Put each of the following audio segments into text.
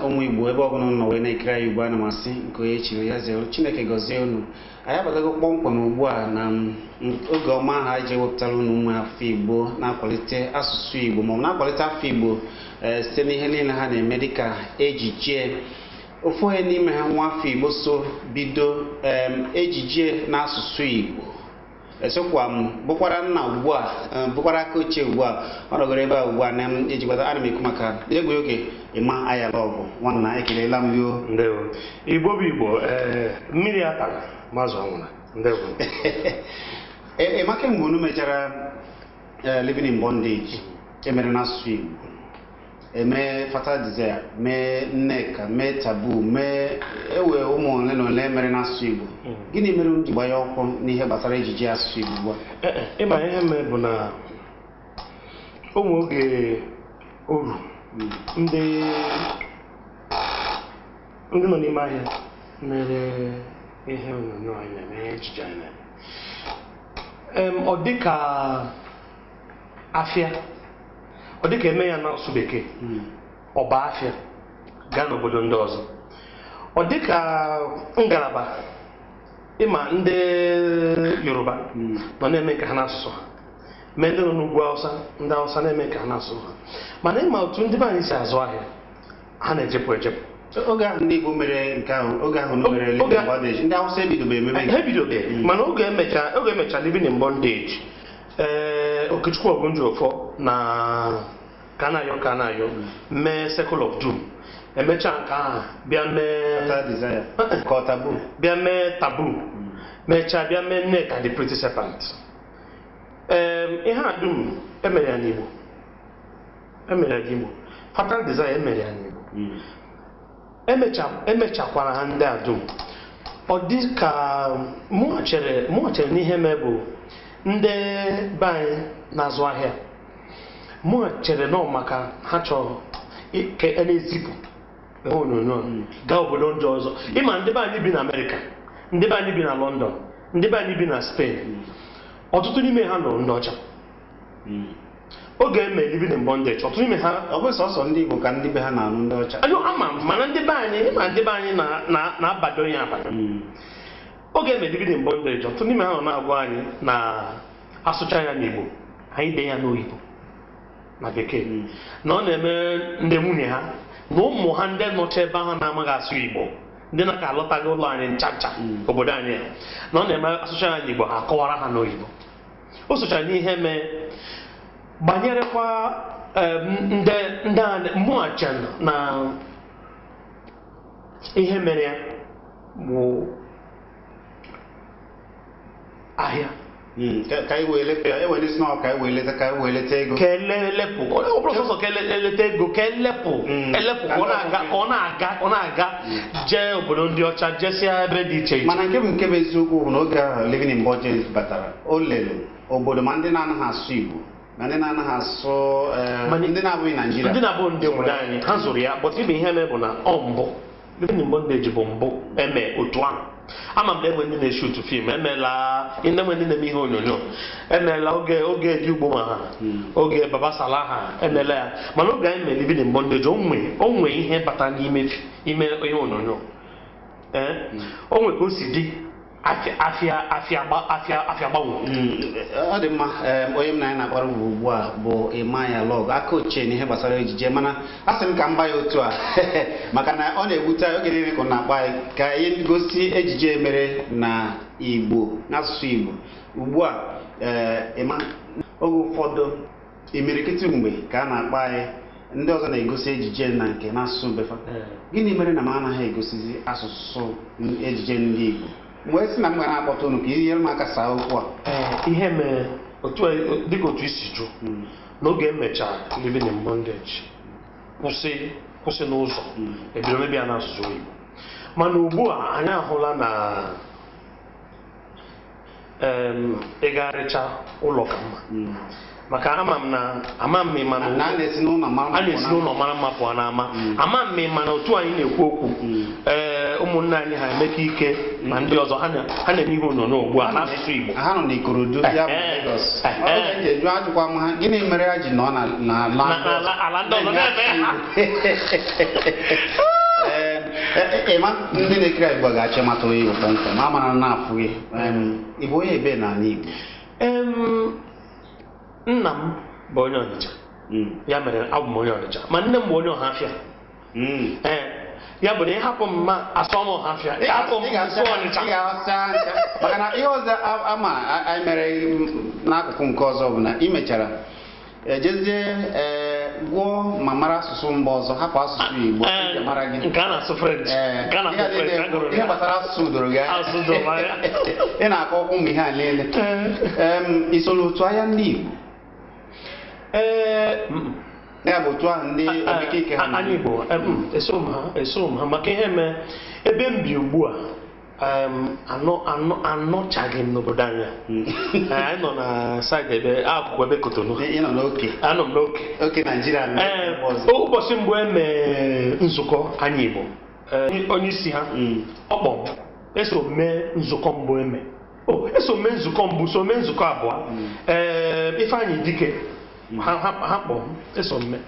ụmụ Igbo ebe ọbụla nọ wee na-ekiri anyị ugbu a na masị nke onye chiri ya zere Chineke gọzie unu. Anyị abatago kpọmkwem ugbu a na oge ọma ha ji ewepụtara unu ụmụ afọ Igbo na-akwalite asụsụ Igbo ma ọ na-akwalite afọ Igbo site n'ihe niile ha na-eme dịka ejije. Ofu onye n'ime ha nwa afọ Igbo so bido ejije n'asụsụ Igbo. Esokwa m bụkwara nna ugbu a bụkwara aka ochie ugbu a ọ nọgoro ebe a ugbu a na ejikwata ana m ekwu maka egwu oge ịma Ayalọgụ nwanna ekelela m yo. Ndewo Igbo bụ Igbo mmiri atara mazụ anwụna. Ndewo Emeka mgbe unu mechara Living in Bondage emere n'asụsụ Igbo eme Fatal Desire mee Nneka mee Taboo mee ewe ụmụ ole na ole mere n'asụsụ Igbo, gịnị mere m ji gbanye ọkụ n'ihe gbasara ejije asụsụ Igbo ugbu a? Ịma ihe mee bụ na ụmụ oge oru ndị nọ n'ime ahịa mere ihe onyonyo anyị na-eme ejije anyị na-eme ọ dịka afịa, ọ dịka eme ya n'asụsụ Bekee ọba afịa gaa n'obodo ndị ọzọ, ọ dịka ngalaba ịma ndị Yoruba nọ na-eme ka ha n'asụsụ ha, mee ndị nọ n'ugwu Hausa ndị Hausa na-eme ka ha n'asụsụ ha, mana ịma otu ndị be anyị si azụ ahịa ha na-ejepụ ejepụ. Oge ahụ ndị Igbo mere nke ahụ, oge ahụ mere Living in Bondage, ndị Hausa ebidobe ememe ha ebidobe, mana oge emecha Living in Bondage Okechukwu Ogunjofọ na Kanayo mee Circle of Doom, emecha nke ahụ bịa mee Fatal Desire ka Taboo, bịa mee Taboo, mechaa bịa mee Nneka the Pretty Serpent. Ihe a dum emere ya n'Igbo, Fatal Desire emere ya n'Igbo, emechakwara ha ndị a dum. Ọ dị ka mụ chere n'ihe mee bụ ndị be anyị na-azụ ahịa, mụ chere nọ maka ha chọrọ ka a na-ezipụ ihe onyonyo gaa obodo ndị ọzọ. Ịma ndị be anyị bi na Amerịka, ndị be anyị bi na London, ndị be anyị bi na Spain, ọtụtụ n'ime ha nọ ndị ọcha. Oge eme Living in Bondage ọtụtụ n'ime ha ọ bụ sọsọ ndị Igbo ka ndị be ha na-alụ ndị ọcha. Mana ndị be anyị na-abado ya abado. Oge eme Living in Bondage ọtụtụ n'ime ha nọ na-agwa anyị na asụcha ya n'Igbo, anyị dee ya n'oyibo na Bekee, na ọ na-eme ndị nwunye ha na ụmụ ha ndị nọcha ebe ahụ na-amaghị asụ Igbo, ndị na-aka alọtaghị ụlọ anyị nchacha obodo anyị, na ọ na-eme asụcha ya n'Igbo ha kọwara ha n'oyibo. O sochara n'ihe mee banyerekwa ndị mmụọcha na ihe mere ya bụ ahịa ka anyị wee leta ewere isi n'ọka anyị wee leta ka anyị wee leta ego ka elepụ, ọ bụrụ sọsọ ka eleta ego ka elepụ ka ọ na-aga jee obodo ndị ọcha, jesịa ebe dị iche iche. mana nke bụ eziokwu bụ na oge ahụ Living in Bondage batara, o lere obodo ma ndị na-anaghị asụ Igbo ma ndị na-anaghị asụ ndị na-abụghị Naịjirịa, ndị na-abụ ndị obodo anyị, ha zụrụ ya. But ibe ihe mee bụ na ọ mbụ Living in Bondage bụ mbụ eme otu ahụ. Ama m na enwe ndị na-eshutu fim, enwe ndị na-eme ihe onyonyo, emeela oge dị Ugbo ma ha, oge Baba Sala ha emeela ya, mana oge anyị mere Living in Bondage o nwe ihe bata n'ime ihe onyonyo. O nwe ka o si dị afịa gbanwe. Ọ dị mma. Onye m na anyị na-akpara ugbu a bụ Ịma Ayalọgụ, aka ochie n'ihe gbasara ejije, mana asị m ka m gba ya otu a maka na ọ na-egbute oge niile ka ọ na-akpa anyị ka anyị gosi ejije mere na Igbo n'asụsụ Igbo. Ugbu a Ịma, oge ụfọdụ imirikiti mgbe ka a na-akpa anyị ndị ọzọ na-egosi ejije na nke n'asụsụ befa, gịnị mere na m anaghị egosizi asụsụ ejije ndị Igbo? Mgbe si na m gara akpọta unu ka ihe m aka saa okwu a. Ihe mere dịka otu isi jụ n'oge emechara Living in Bondage kwụsị n'ụzọ ebido mebi ya n'asụsụ Igbo, mana ugbu a anyị ahụla na ịgagharịcha ụlọ ka mma, maka ama m ịma na na na-esi n'ụlọ mara mma pụọ n'ama ama m ịma na otu anyị na-ekwu okwu ụmụnne anyị ha emeka ike na ndị ọzọ ha na-eme ihe onyonyo ugbu a n'asụsụ Igbo ha nọ n'Ikorodu ya bụ Lagos oge nje jụ ajụkwa m ha gịnị mere ha ji nọ na ala ndị ọzọ na-eme ha ịma ndị na-ekiri Igbo ga-achọ ịmata onye Igbo kpọmkwem ma mara na-afụ gị Igbo onye ebe n'ala Igbo nna m bụ onye Ọnịcha ya mere abụ m onye Ọnịcha ma nne m bụ onye Ọhafịa ya bụ na ịhapụ m ma asọ m Ọhafịa ịhapụ m nsọ Ọnịcha maka na ihe ọzọ ama anyị mere n'akụkụ nke ọzọ bụ na ị mechara ejezie gụọ ma mara asụsụ mba ọzọ hapụ asụsụ Igbo mara gị nke a na-asụ French ihe gbasara asụsụ doro gị ị na-akọ ụmụ ihe a niile iso n'otu agha ndị Igbo ya bụ otu ahụ ndị Emeka Ike ha anyị Igbo eso m ha maka ihe mee ebe m bi ugbu a anọchaghị m n'obodo anyị anyị nọ na saịdị ebe akụkụ ebe Kotonu anọ m n'oke Naịjirịa ụbọchị mbụ eme nzukọ anyị Igbo onye isi ha ọkpọ eso mee nzukọ mbụ eme eso mee nzukọ mbụ so mee nzukọ abụọ Ifeanyị Dike ha kpọ eso mme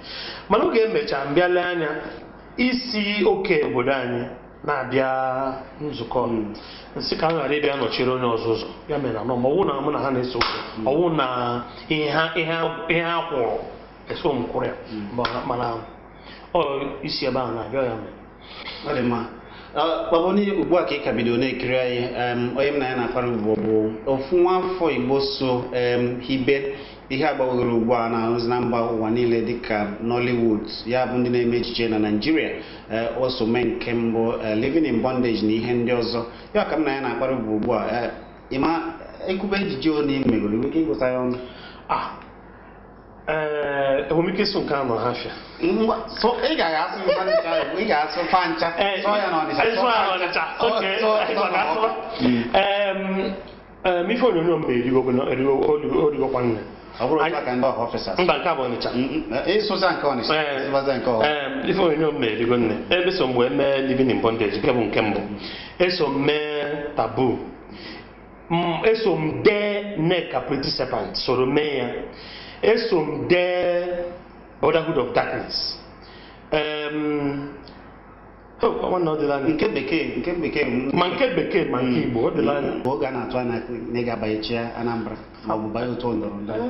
mana oge emecha mbịale anya isi oke obodo anyị na-abịa nzukọ nsị ka m ghara ịbịa nọchiri onye ọzụzụ ya mere na ọwụ na mụ na ha na-eso ọwụ na ihe ha kwụrụ eso m kwụrụ ya mana isi ebe ahụ na-abịa ya mere kpaboni ugbu a ka ị ka bido na-ekiri anyị onye m na ya na-akpara ugbo bụ ofu nwa afọ Igbo so hibe ihe agbawogoro ugbu a na-arụzi na mba ụwa niile dịka Nollywood ya bụ ndị na-eme ejije na Naịjirịa osome nke mbụ Living in Bondage na ihe ndị ọzọ ya ka m na ya na-akpara ugbu a ịma ekwube ejije onye megoro iwe ike ịgụta ya ọnụ enwere ike so nke a nọ Ọhafịa ị ga-asụ fancha sọ ya n'Ọnịcha ife onyonyo mba erigokwa nne mba nke a bụ Ọnịcha ife onyonyo mba erigo nne ebe so mgbe eme Living in Bondage nke bụ nke mbụ eso mee Taboo eso m dee Nneka Pretty Serpent soro mee ya eso m dee Brotherhood of Darkness nke bekee ma nke Igbo ọ dịla anya oge a na-atụ anya na ị ga-abanyechi Anambra ma ọ bụ banye otu ndọrọndọrọ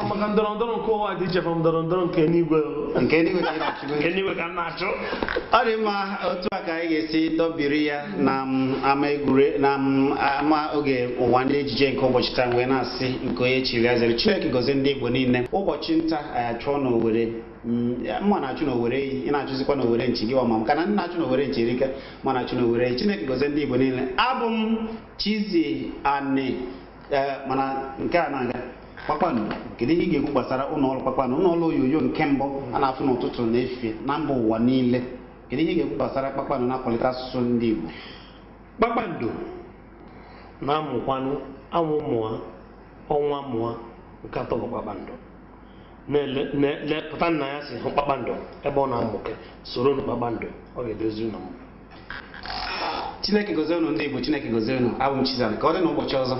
maka ndọrọndọrọ nke ụwa dị iche from ndọrọndọrọ nke eluigwe ka m na-achụ ọ dị mma otu a ka anyị ga-esi dọbiri ya na ama oge ụwa ndị ejije nke ụbọchị taa wee na-asị nke onye chiri ya zere Chineke gozie ndị Igbo niile ụbọchị nta anyị achụọ n'Owerri mma na-achụ n'Owerri ị na-achụzikwa n'Owerri nchi gị ọma maka na ndị na-achụ n'Owerri nchi erike ma na-achụ n'Owerri Chineke gozie ndị Igbo niile abụ m Chizzy Ani mana nke a na-aga Kpakpando kedu ihe ị ga-ekwu gbasara ụlọọrụ Kpakpando ụlọọrụ onyonyo nke mbụ a na-afụ n'ụtụtụ na efifie na mba ụwa niile kedu ihe ị ga-ekwu gbasara Kpakpando na-akwalite asụsụ ndị Igbo Kpakpando na-amụkwanụ amụ mụọ ọnwa mụọ nke atọ bụ Kpakpando pụta nna ya si hụ Kpakpando ebe ọ na-amụke soro na Kpakpando ọ ga-edozi ụlọ m Chineke gozie unu ndị Igbo Chineke gozie unu abụ m Chizzy Ani ka ọ dị n'ụbọchị ọzọ